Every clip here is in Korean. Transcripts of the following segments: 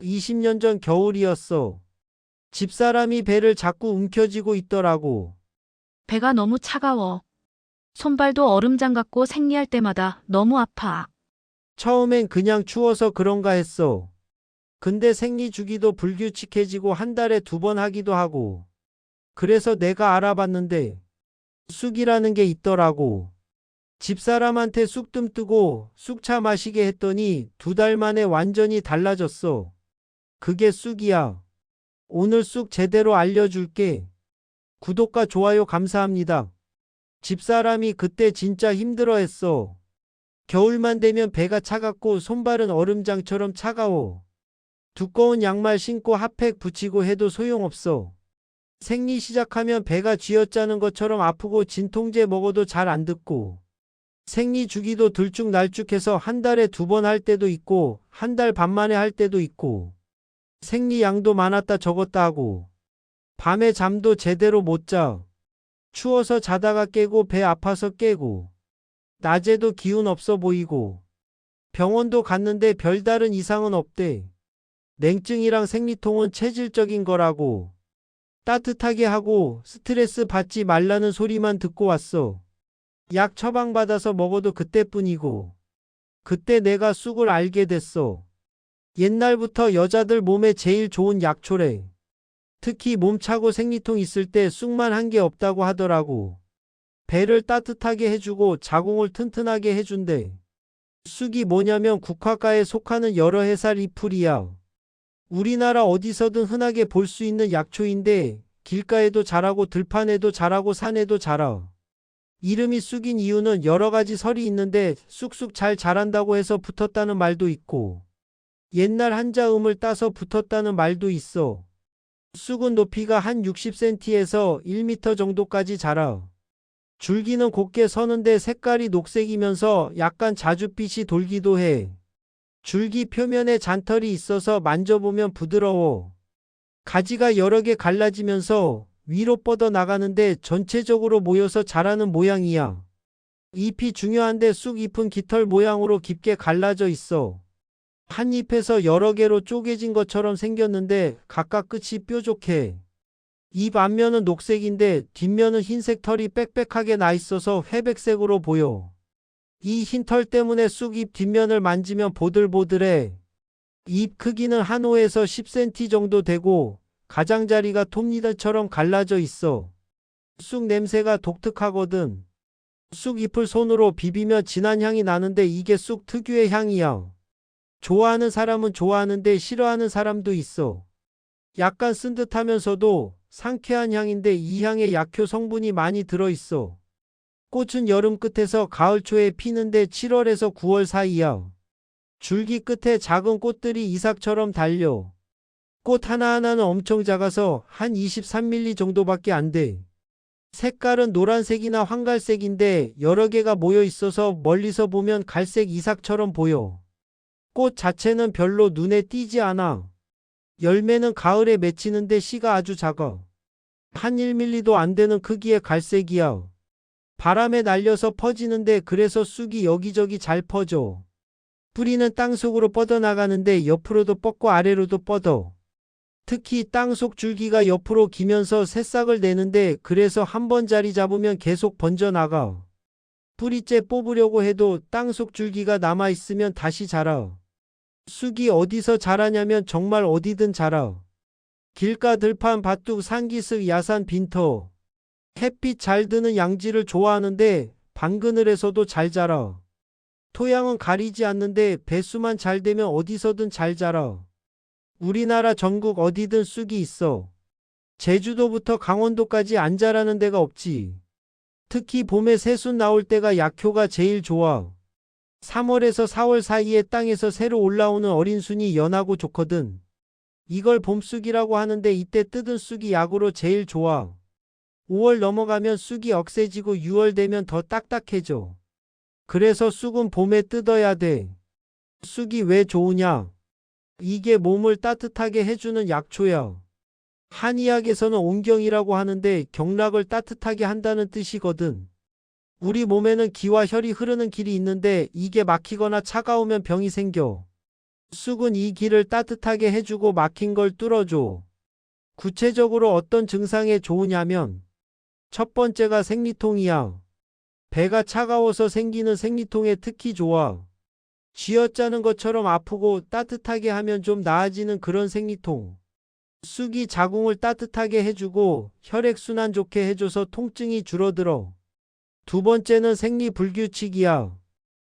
20년 전 겨울이었어. 집사람이 배를 자꾸 움켜쥐고 있더라고. 배가 너무 차가워. 손발도 얼음장 같고 생리할 때마다 너무 아파. 처음엔 그냥 추워서 그런가 했어. 근데 생리 주기도 불규칙해지고 한 달에 2번 하기도 하고. 그래서 내가 알아봤는데 쑥이라는 게 있더라고. 집사람한테 쑥뜸 뜨고 쑥차 마시게 했더니 2달 만에 완전히 달라졌어. 그게 쑥이야. 오늘 쑥 제대로 알려줄게. 구독과 좋아요 감사합니다. 집사람이 그때 진짜 힘들어했어. 겨울만 되면 배가 차갑고 손발은 얼음장처럼 차가워. 두꺼운 양말 신고 핫팩 붙이고 해도 소용없어. 생리 시작하면 배가 쥐어짜는 것처럼 아프고 진통제 먹어도 잘 안 듣고. 생리 주기도 들쭉날쭉해서 한 달에 2번 할 때도 있고 한 달 반 만에 할 때도 있고. 생리 양도 많았다 적었다 하고. 밤에 잠도 제대로 못 자. 추워서 자다가 깨고 배 아파서 깨고. 낮에도 기운 없어 보이고. 병원도 갔는데 별다른 이상은 없대. 냉증이랑 생리통은 체질적인 거라고. 따뜻하게 하고 스트레스 받지 말라는 소리만 듣고 왔어. 약 처방받아서 먹어도 그때뿐이고. 그때 내가 쑥을 알게 됐어. 옛날부터 여자들 몸에 제일 좋은 약초래. 특히 몸 차고 생리통 있을 때 쑥만 한 게 없다고 하더라고. 배를 따뜻하게 해주고 자궁을 튼튼하게 해준대. 쑥이 뭐냐면 국화과에 속하는 여러 해살 잎풀이야. 우리나라 어디서든 흔하게 볼 수 있는 약초인데 길가에도 자라고 들판에도 자라고 산에도 자라. 이름이 쑥인 이유는 여러 가지 설이 있는데 쑥쑥 잘 자란다고 해서 붙었다는 말도 있고 옛날 한자음을 따서 붙었다는 말도 있어. 쑥은 높이가 한 60cm에서 1m 정도까지 자라. 줄기는 곱게 서는데 색깔이 녹색이면서 약간 자줏빛이 돌기도 해. 줄기 표면에 잔털이 있어서 만져보면 부드러워. 가지가 여러 개 갈라지면서 위로 뻗어 나가는데 전체적으로 모여서 자라는 모양이야. 잎이 중요한데 쑥 잎은 깃털 모양으로 깊게 갈라져 있어. 한 잎에서 여러 개로 쪼개진 것처럼 생겼는데 각각 끝이 뾰족해. 잎 앞면은 녹색인데 뒷면은 흰색 털이 빽빽하게 나 있어서 회백색으로 보여. 이 흰 털 때문에 쑥잎 뒷면을 만지면 보들보들해. 잎 크기는 한 5에서 10cm 정도 되고 가장자리가 톱니들처럼 갈라져 있어. 쑥 냄새가 독특하거든. 쑥잎을 손으로 비비면 진한 향이 나는데 이게 쑥 특유의 향이야. 좋아하는 사람은 좋아하는데 싫어하는 사람도 있어. 약간 쓴 듯하면서도 상쾌한 향인데 이 향에 약효 성분이 많이 들어있어. 꽃은 여름 끝에서 가을 초에 피는데 7월에서 9월 사이야. 줄기 끝에 작은 꽃들이 이삭처럼 달려. 꽃 하나하나는 엄청 작아서 한 23mm 정도밖에 안 돼. 색깔은 노란색이나 황갈색인데 여러 개가 모여 있어서 멀리서 보면 갈색 이삭처럼 보여. 꽃 자체는 별로 눈에 띄지 않아. 열매는 가을에 맺히는데 씨가 아주 작아. 한 1mm도 안 되는 크기의 갈색이야. 바람에 날려서 퍼지는데 그래서 쑥이 여기저기 잘 퍼져. 뿌리는 땅속으로 뻗어나가는데 옆으로도 뻗고 아래로도 뻗어. 특히 땅속 줄기가 옆으로 기면서 새싹을 내는데 그래서 한 번 자리 잡으면 계속 번져나가. 뿌리째 뽑으려고 해도 땅속 줄기가 남아있으면 다시 자라. 쑥이 어디서 자라냐면 정말 어디든 자라. 길가 들판 밭둑 산기슭 야산 빈터. 햇빛 잘 드는 양지를 좋아하는데 방그늘에서도 잘 자라. 토양은 가리지 않는데 배수만 잘 되면 어디서든 잘 자라. 우리나라 전국 어디든 쑥이 있어. 제주도부터 강원도까지 안 자라는 데가 없지. 특히 봄에 새순 나올 때가 약효가 제일 좋아. 3월에서 4월 사이에 땅에서 새로 올라오는 어린 순이 연하고 좋거든. 이걸 봄쑥이라고 하는데 이때 뜯은 쑥이 약으로 제일 좋아. 5월 넘어가면 쑥이 억세지고 6월 되면 더 딱딱해져. 그래서 쑥은 봄에 뜯어야 돼. 쑥이 왜 좋으냐? 이게 몸을 따뜻하게 해주는 약초야. 한의학에서는 온경이라고 하는데 경락을 따뜻하게 한다는 뜻이거든. 우리 몸에는 기와 혈이 흐르는 길이 있는데 이게 막히거나 차가우면 병이 생겨. 쑥은 이 길을 따뜻하게 해주고 막힌 걸 뚫어줘. 구체적으로 어떤 증상에 좋으냐면 첫 번째가 생리통이야. 배가 차가워서 생기는 생리통에 특히 좋아. 쥐어짜는 것처럼 아프고 따뜻하게 하면 좀 나아지는 그런 생리통. 쑥이 자궁을 따뜻하게 해주고 혈액순환 좋게 해줘서 통증이 줄어들어. 두 번째는 생리불규칙이야.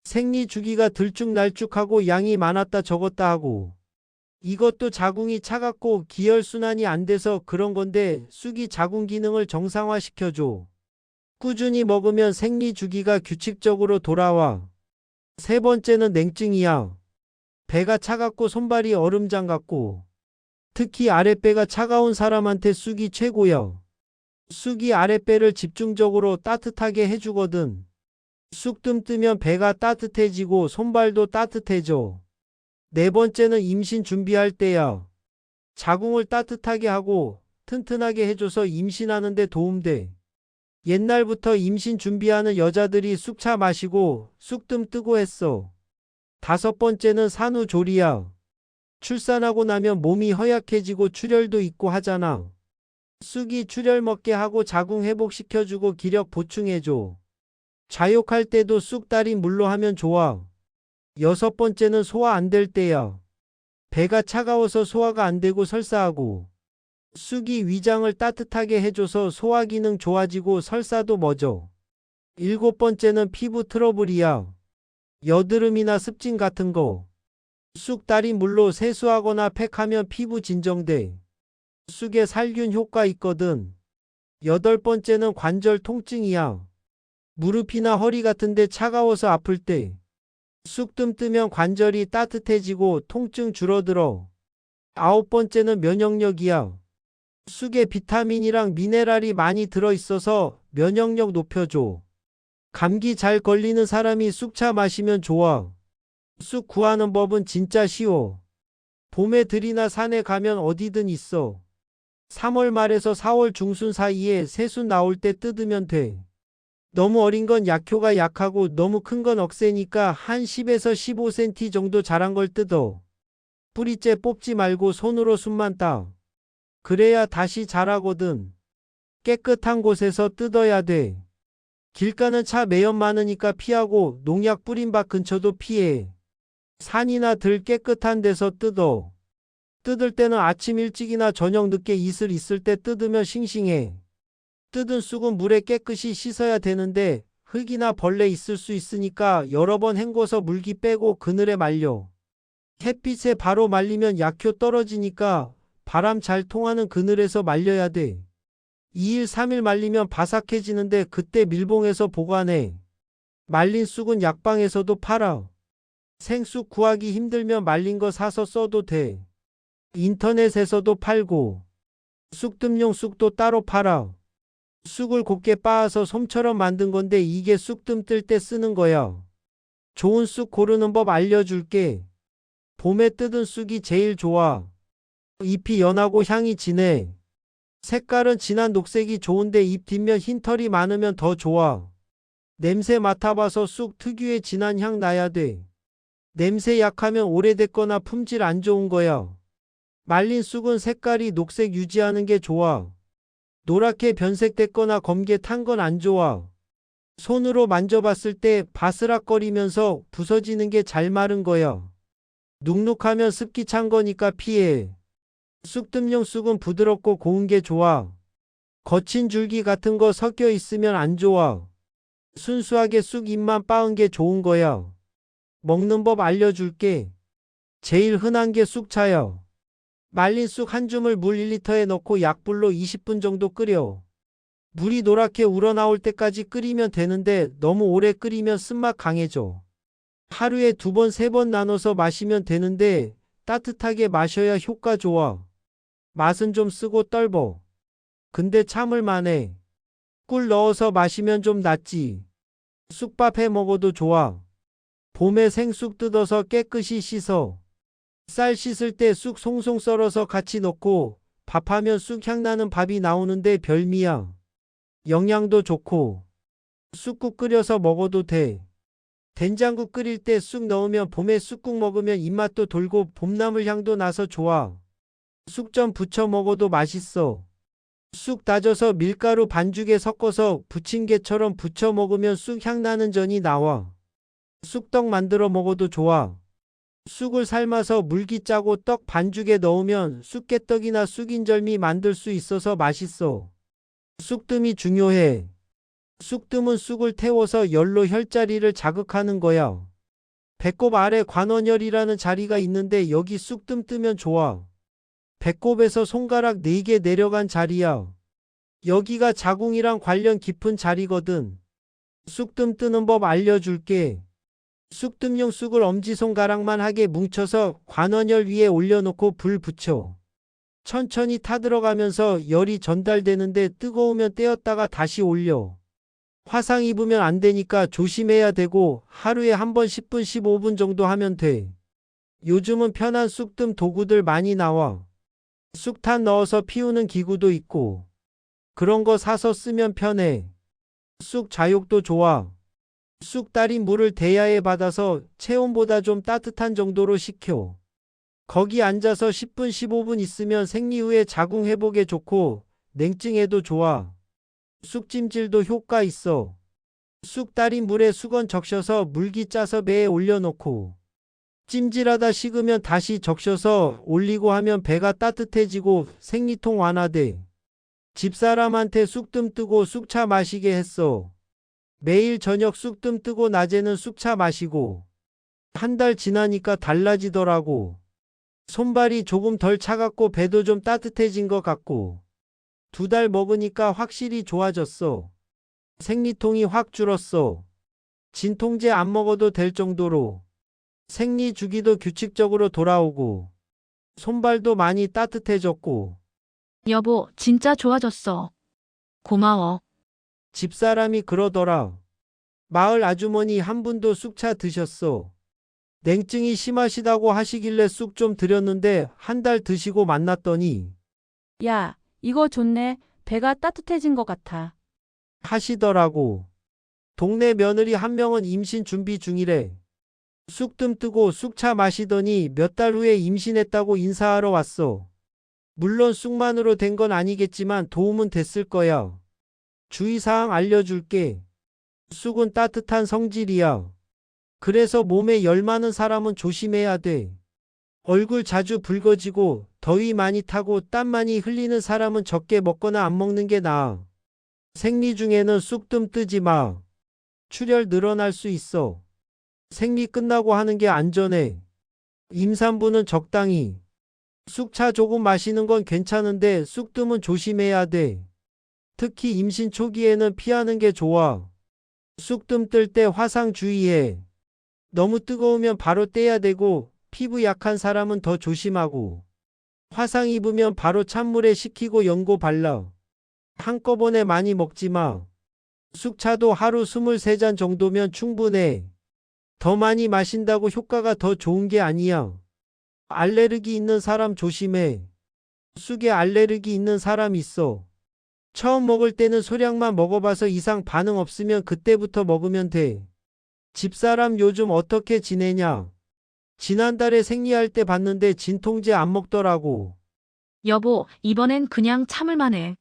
생리 주기가 들쭉날쭉하고 양이 많았다 적었다 하고. 이것도 자궁이 차갑고 기혈순환이 안 돼서 그런 건데 쑥이 자궁 기능을 정상화시켜줘. 꾸준히 먹으면 생리 주기가 규칙적으로 돌아와. 세 번째는 냉증이야. 배가 차갑고 손발이 얼음장 같고. 특히 아랫배가 차가운 사람한테 쑥이 최고야. 쑥이 아랫배를 집중적으로 따뜻하게 해주거든. 쑥뜸 뜨면 배가 따뜻해지고 손발도 따뜻해져. 네 번째는 임신 준비할 때야. 자궁을 따뜻하게 하고 튼튼하게 해줘서 임신하는 데 도움돼. 옛날부터 임신 준비하는 여자들이 쑥차 마시고 쑥뜸 뜨고 했어. 다섯 번째는 산후조리야. 출산하고 나면 몸이 허약해지고 출혈도 있고 하잖아. 쑥이 출혈 먹게 하고 자궁 회복시켜주고 기력 보충해줘. 좌욕할 때도 쑥 달인 물로 하면 좋아. 여섯 번째는 소화 안 될 때야. 배가 차가워서 소화가 안 되고 설사하고. 쑥이 위장을 따뜻하게 해줘서 소화 기능 좋아지고 설사도 멎어. 일곱 번째는 피부 트러블이야. 여드름이나 습진 같은 거. 쑥 달인 물로 세수하거나 팩하면 피부 진정돼. 쑥에 살균 효과 있거든. 여덟 번째는 관절 통증이야. 무릎이나 허리 같은데 차가워서 아플 때. 쑥뜸 뜨면 관절이 따뜻해지고 통증 줄어들어. 아홉 번째는 면역력이야. 쑥에 비타민이랑 미네랄이 많이 들어있어서 면역력 높여줘. 감기 잘 걸리는 사람이 쑥차 마시면 좋아. 쑥 구하는 법은 진짜 쉬워. 봄에 들이나 산에 가면 어디든 있어. 3월 말에서 4월 중순 사이에 새순 나올 때 뜯으면 돼. 너무 어린 건 약효가 약하고 너무 큰 건 억세니까 한 10에서 15cm 정도 자란 걸 뜯어. 뿌리째 뽑지 말고 손으로 순만 따. 그래야 다시 자라거든. 깨끗한 곳에서 뜯어야 돼. 길 가는 차 매연 많으니까 피하고 농약 뿌린 밭 근처도 피해. 산이나 들 깨끗한 데서 뜯어. 뜯을 때는 아침 일찍이나 저녁 늦게 이슬 있을 때 뜯으면 싱싱해. 뜯은 쑥은 물에 깨끗이 씻어야 되는데 흙이나 벌레 있을 수 있으니까 여러 번 헹궈서 물기 빼고 그늘에 말려. 햇빛에 바로 말리면 약효 떨어지니까 바람 잘 통하는 그늘에서 말려야 돼. 2일 3일 말리면 바삭해지는데 그때 밀봉해서 보관해. 말린 쑥은 약방에서도 팔아. 생쑥 구하기 힘들면 말린 거 사서 써도 돼. 인터넷에서도 팔고. 쑥뜸용 쑥도 따로 팔아. 쑥을 곱게 빻아서 솜처럼 만든 건데 이게 쑥뜸 뜰 때 쓰는 거야. 좋은 쑥 고르는 법 알려줄게. 봄에 뜯은 쑥이 제일 좋아. 잎이 연하고 향이 진해. 색깔은 진한 녹색이 좋은데 잎 뒷면 흰 털이 많으면 더 좋아. 냄새 맡아봐서 쑥 특유의 진한 향 나야 돼. 냄새 약하면 오래됐거나 품질 안 좋은 거야. 말린 쑥은 색깔이 녹색 유지하는 게 좋아. 노랗게 변색됐거나 검게 탄 건 안 좋아. 손으로 만져봤을 때 바스락거리면서 부서지는 게 잘 마른 거야. 눅눅하면 습기 찬 거니까 피해. 쑥뜸용 쑥은 부드럽고 고운 게 좋아. 거친 줄기 같은 거 섞여 있으면 안 좋아. 순수하게 쑥 잎만 빻은 게 좋은 거야. 먹는 법 알려줄게. 제일 흔한 게 쑥차야. 말린 쑥 한 줌을 물 1리터에 넣고 약불로 20분 정도 끓여. 물이 노랗게 우러나올 때까지 끓이면 되는데 너무 오래 끓이면 쓴맛 강해져. 하루에 2번, 3번 나눠서 마시면 되는데 따뜻하게 마셔야 효과 좋아. 맛은 좀 쓰고 떫어. 근데 참을 만해. 꿀 넣어서 마시면 좀 낫지. 쑥밥 해 먹어도 좋아. 봄에 생쑥 뜯어서 깨끗이 씻어. 쌀 씻을 때 쑥 송송 썰어서 같이 넣고 밥하면 쑥 향 나는 밥이 나오는데 별미야. 영양도 좋고 쑥국 끓여서 먹어도 돼. 된장국 끓일 때 쑥 넣으면 봄에 쑥국 먹으면 입맛도 돌고 봄나물 향도 나서 좋아. 쑥전 부쳐 먹어도 맛있어. 쑥 다져서 밀가루 반죽에 섞어서 부침개처럼 부쳐 먹으면 쑥 향 나는 전이 나와. 쑥떡 만들어 먹어도 좋아. 쑥을 삶아서 물기 짜고 떡 반죽에 넣으면 쑥개떡이나 쑥인절미 만들 수 있어서 맛있어. 쑥뜸이 중요해. 쑥뜸은 쑥을 태워서 열로 혈자리를 자극하는 거야. 배꼽 아래 관원혈이라는 자리가 있는데 여기 쑥뜸 뜨면 좋아. 배꼽에서 손가락 4개 내려간 자리야. 여기가 자궁이랑 관련 깊은 자리거든. 쑥뜸 뜨는 법 알려줄게. 쑥뜸용 쑥을 엄지손가락만 하게 뭉쳐서 관원혈 위에 올려놓고 불 붙여. 천천히 타들어가면서 열이 전달되는데 뜨거우면 떼었다가 다시 올려. 화상 입으면 안 되니까 조심해야 되고 하루에 한 번 10분 15분 정도 하면 돼. 요즘은 편한 쑥뜸 도구들 많이 나와. 쑥탄 넣어서 피우는 기구도 있고. 그런 거 사서 쓰면 편해. 쑥 좌욕도 좋아. 쑥 달인 물을 대야에 받아서 체온보다 좀 따뜻한 정도로 식혀. 거기 앉아서 10분 15분 있으면 생리 후에 자궁 회복에 좋고 냉증에도 좋아. 쑥찜질도 효과 있어. 쑥 달인 물에 수건 적셔서 물기 짜서 배에 올려놓고 찜질하다 식으면 다시 적셔서 올리고 하면 배가 따뜻해지고 생리통 완화돼. 집사람한테 쑥뜸 뜨고 쑥차 마시게 했어. 매일 저녁 쑥뜸 뜨고 낮에는 쑥차 마시고. 한 달 지나니까 달라지더라고. 손발이 조금 덜 차갑고 배도 좀 따뜻해진 것 같고. 2달 먹으니까 확실히 좋아졌어. 생리통이 확 줄었어. 진통제 안 먹어도 될 정도로. 생리 주기도 규칙적으로 돌아오고. 손발도 많이 따뜻해졌고. 여보, 진짜 좋아졌어. 고마워. 집사람이 그러더라. 마을 아주머니 한 분도 쑥차 드셨어. 냉증이 심하시다고 하시길래 쑥 좀 드렸는데 한 달 드시고 만났더니 야, 이거 좋네. 배가 따뜻해진 것 같아. 하시더라고. 동네 며느리 한 명은 임신 준비 중이래. 쑥뜸 뜨고 쑥차 마시더니 몇 달 후에 임신했다고 인사하러 왔어. 물론 쑥만으로 된 건 아니겠지만 도움은 됐을 거야. 주의사항 알려줄게. 쑥은 따뜻한 성질이야. 그래서 몸에 열 많은 사람은 조심해야 돼. 얼굴 자주 붉어지고 더위 많이 타고 땀 많이 흘리는 사람은 적게 먹거나 안 먹는 게 나아. 생리 중에는 쑥뜸 뜨지 마. 출혈 늘어날 수 있어. 생리 끝나고 하는 게 안전해. 임산부는 적당히. 쑥차 조금 마시는 건 괜찮은데 쑥뜸은 조심해야 돼. 특히 임신 초기에는 피하는 게 좋아. 쑥뜸 뜰 때 화상 주의해. 너무 뜨거우면 바로 떼야 되고 피부 약한 사람은 더 조심하고. 화상 입으면 바로 찬물에 식히고 연고 발라. 한꺼번에 많이 먹지 마. 쑥차도 하루 23잔 정도면 충분해. 더 많이 마신다고 효과가 더 좋은 게 아니야. 알레르기 있는 사람 조심해. 쑥에 알레르기 있는 사람 있어. 처음 먹을 때는 소량만 먹어봐서 이상 반응 없으면 그때부터 먹으면 돼. 집사람 요즘 어떻게 지내냐? 지난달에 생리할 때 봤는데 진통제 안 먹더라고. 여보, 이번엔 그냥 참을만 해.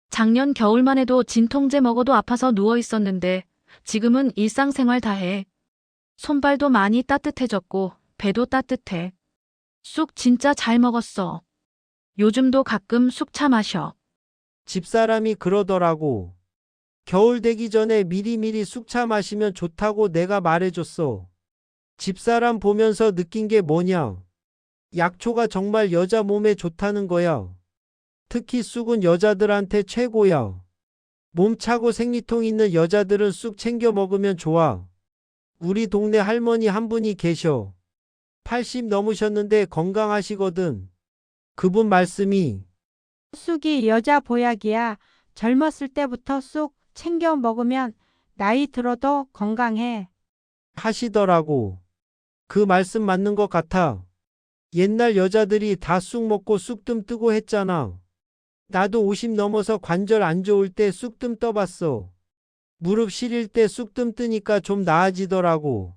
작년 겨울만 해도 진통제 먹어도 아파서 누워 있었는데 지금은 일상생활 다 해. 손발도 많이 따뜻해졌고 배도 따뜻해. 쑥 진짜 잘 먹었어. 요즘도 가끔 쑥차 마셔. 집사람이 그러더라고. 겨울 되기 전에 미리미리 쑥차 마시면 좋다고 내가 말해줬어. 집사람 보면서 느낀 게 뭐냐? 약초가 정말 여자 몸에 좋다는 거야. 특히 쑥은 여자들한테 최고야. 몸 차고 생리통 있는 여자들은 쑥 챙겨 먹으면 좋아. 우리 동네 할머니 한 분이 계셔. 80 넘으셨는데 건강하시거든. 그분 말씀이 쑥이 여자 보약이야. 젊었을 때부터 쑥 챙겨 먹으면 나이 들어도 건강해. 하시더라고. 그 말씀 맞는 것 같아. 옛날 여자들이 다 쑥 먹고 쑥뜸 뜨고 했잖아. 나도 50 넘어서 관절 안 좋을 때 쑥뜸 떠봤어. 무릎 시릴 때 쑥 뜸뜨니까 좀 나아지더라고.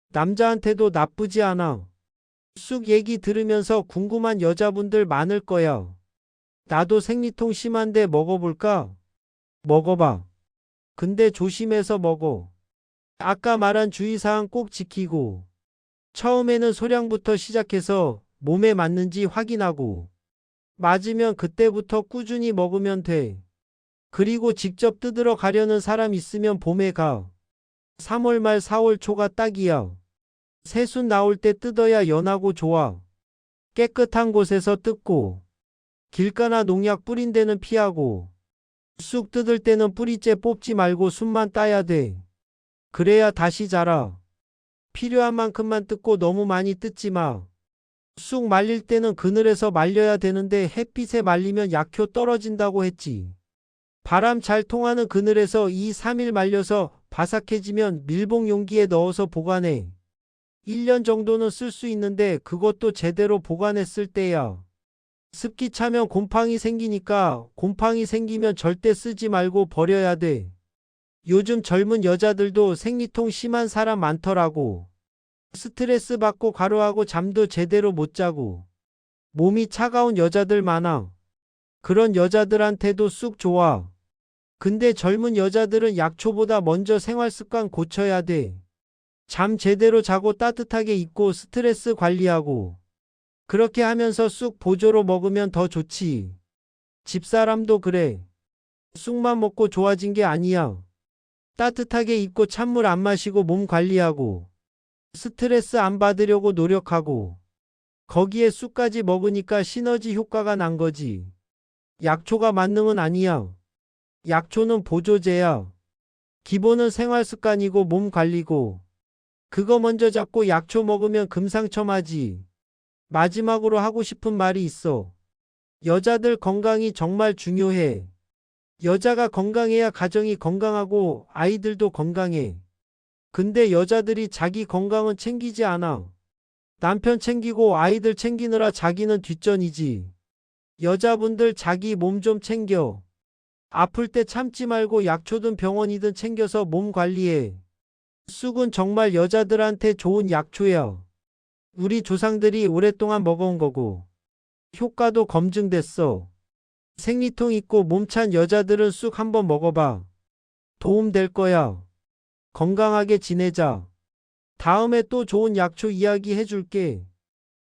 남자한테도 나쁘지 않아. 쑥 얘기 들으면서 궁금한 여자분들 많을 거야. 나도 생리통 심한데 먹어볼까? 먹어봐. 근데 조심해서 먹어. 아까 말한 주의사항 꼭 지키고. 처음에는 소량부터 시작해서 몸에 맞는지 확인하고. 맞으면 그때부터 꾸준히 먹으면 돼. 그리고 직접 뜯으러 가려는 사람 있으면 봄에 가. 3월 말 4월 초가 딱이야. 새순 나올 때 뜯어야 연하고 좋아. 깨끗한 곳에서 뜯고. 길가나 농약 뿌린 데는 피하고. 쑥 뜯을 때는 뿌리째 뽑지 말고 순만 따야 돼. 그래야 다시 자라. 필요한 만큼만 뜯고 너무 많이 뜯지 마. 쑥 말릴 때는 그늘에서 말려야 되는데 햇빛에 말리면 약효 떨어진다고 했지. 바람 잘 통하는 그늘에서 2, 3일 말려서 바삭해지면 밀봉 용기에 넣어서 보관해. 1년 정도는 쓸 수 있는데 그것도 제대로 보관했을 때야. 습기 차면 곰팡이 생기니까 곰팡이 생기면 절대 쓰지 말고 버려야 돼. 요즘 젊은 여자들도 생리통 심한 사람 많더라고. 스트레스 받고 과로하고 잠도 제대로 못 자고. 몸이 차가운 여자들 많아. 그런 여자들한테도 쑥 좋아. 근데 젊은 여자들은 약초보다 먼저 생활 습관 고쳐야 돼. 잠 제대로 자고 따뜻하게 입고 스트레스 관리하고. 그렇게 하면서 쑥 보조로 먹으면 더 좋지. 집사람도 그래. 쑥만 먹고 좋아진 게 아니야. 따뜻하게 입고 찬물 안 마시고 몸 관리하고. 스트레스 안 받으려고 노력하고. 거기에 쑥까지 먹으니까 시너지 효과가 난 거지. 약초가 만능은 아니야. 약초는 보조제야. 기본은 생활 습관이고 몸 관리고. 그거 먼저 잡고 약초 먹으면 금상첨화지. 마지막으로 하고 싶은 말이 있어. 여자들 건강이 정말 중요해. 여자가 건강해야 가정이 건강하고 아이들도 건강해. 근데 여자들이 자기 건강은 챙기지 않아. 남편 챙기고 아이들 챙기느라 자기는 뒷전이지. 여자분들 자기 몸 좀 챙겨. 아플 때 참지 말고 약초든 병원이든 챙겨서 몸 관리해. 쑥은 정말 여자들한테 좋은 약초야. 우리 조상들이 오랫동안 먹어온 거고. 효과도 검증됐어. 생리통 있고 몸찬 여자들은 쑥 한번 먹어봐. 도움 될 거야. 건강하게 지내자. 다음에 또 좋은 약초 이야기 해줄게.